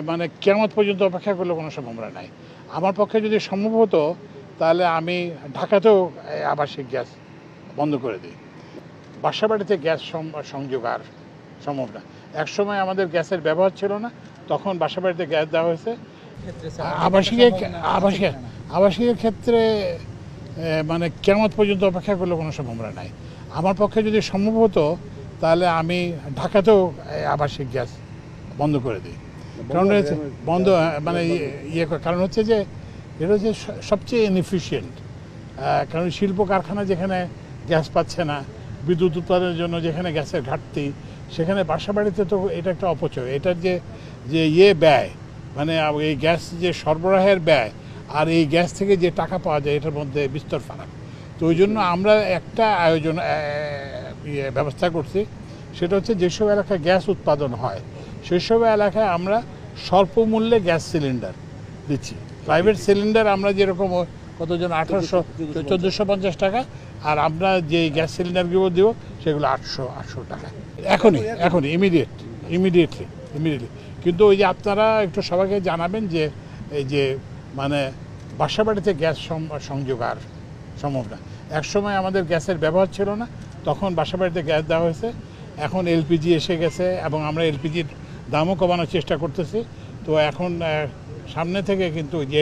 মানে কিয়ামত পর্যন্ত অপেক্ষা করলে কোনো সম্ভাবনা নাই। আমার পক্ষে যদি সম্ভব হতো তাহলে আমি ঢাকাতেও আবাসিক গ্যাস বন্ধ করে দিই। বাসাবাড়িতে গ্যাস সংযোগ আর সম্ভব না। একসময় আমাদের গ্যাসের ব্যবহার ছিল না, তখন বাসাবাড়িতে গ্যাস দেওয়া হয়েছে। আবাসিকের ক্ষেত্রে মানে কিয়ামত পর্যন্ত অপেক্ষা করলে কোনো সম্ভাবনা নাই। আমার পক্ষে যদি সম্ভব হতো তাহলে আমি ঢাকাতেও আবাসিক গ্যাস বন্ধ করে দিই। কারণ হচ্ছে বন্ধ মানে কারণ হচ্ছে যে এটা হচ্ছে সবচেয়ে ইনএফিশিয়েন্ট। কারণ শিল্প কারখানা যেখানে গ্যাস পাচ্ছে না, বিদ্যুৎ উৎপাদনের জন্য যেখানে গ্যাসের ঘাটতি, সেখানে বাসাবাড়িতে তো এটা একটা অপচয়। এটার যে ব্যয়, মানে এই গ্যাস যে সরবরাহের ব্যয় আর এই গ্যাস থেকে যে টাকা পাওয়া যায়, এটার মধ্যে বিস্তর ফারাক। তো ওই জন্য আমরা একটা ব্যবস্থা করছি, সেটা হচ্ছে যেসব এলাকায় গ্যাস উৎপাদন হয় সেসব এলাকায় আমরা স্বল্প মূল্যে গ্যাস সিলিন্ডার দিচ্ছি। প্রাইভেট সিলিন্ডার আমরা যেরকম কতজন 1450 টাকা, আর আমরা যে গ্যাস সিলিন্ডারগুলো দিব সেগুলো 800 টাকা এখনই ইমিডিয়েটলি। কিন্তু ওই যে আপনারা একটু সবাইকে জানাবেন যে এই যে মানে বাসাবাড়িতে গ্যাস সংযোগ আর সম্ভব না। একসময় আমাদের গ্যাসের ব্যবহার ছিল না, তখন বাসাবাড়িতে গ্যাস দেওয়া হয়েছে। এখন এলপিজি এসে গেছে এবং আমরা এলপিজির দামও কমানোর চেষ্টা করতেছি। তো এখন সামনে থেকে কিন্তু যে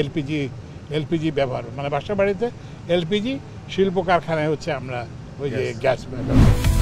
এলপিজি ব্যবহার, মানে বাসাবাড়িতে এলপিজি, শিল্প কারখানায় হচ্ছে আমরা ওই যে গ্যাস ব্যবহার।